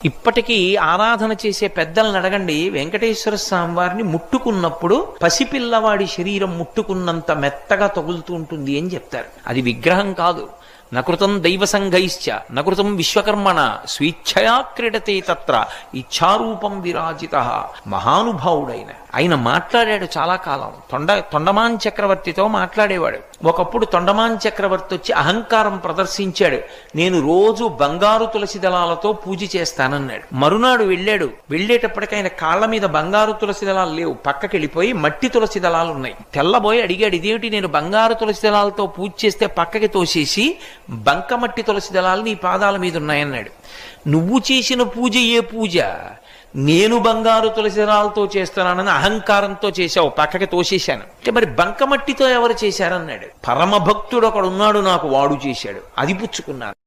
ఇప్పటికీ ఆరాధన చేసే పెద్దలను అడగండి, వెంకటేశ్వర స్వామి వారిని ముట్టుకున్నప్పుడు పసిపిల్లవాడి శరీరం ముట్టుకున్నంత మెత్తగా తగులుతూ ఉంటుంది అని చెప్తారు. అది విగ్రహం కాదు. నకృతం దైవ సంఘైశ్చ నకృతం విశ్వకర్మణ స్వేచ్ఛయా క్రీడతే తత్ర ఇచ్ఛారూపం విరాజిత. మహానుభావుడైన ఆయన మాట్లాడాడు చాలా కాలం. తొండమాన్ చక్రవర్తితో మాట్లాడేవాడు. ఒకప్పుడు తొండమాన్ చక్రవర్తి వచ్చి అహంకారం ప్రదర్శించాడు. నేను రోజు బంగారు తులసి దళాలతో పూజ చేస్తానన్నాడు. మరునాడు వెళ్ళేటప్పటికి ఆయన కాళ్ల మీద బంగారు తులసి దళాలు లేవు, పక్కకి వెళ్ళిపోయి మట్టి తులసి దళాలు ఉన్నాయి. తెల్లబోయి అడిగాడు, ఇదేమిటి నేను బంగారు తులసి దళాలతో పూజ చేస్తే పక్కకి తోసేసి బంకమట్టి తులసి దళాలు నీ పాదాల మీద ఉన్నాయన్నాడు. నువ్వు చేసిన పూజ ఏ పూజ? నేను బంగారు తులసి దళాలతో చేస్తున్నానని అహంకారంతో చేశావు, పక్కకి తోసేశాను. అంటే మరి బంకమట్టితో ఎవరు చేశారన్నాడు. పరమభక్తుడు ఒకడు ఉన్నాడు నాకు, వాడు చేశాడు, అది పుచ్చుకున్నాను.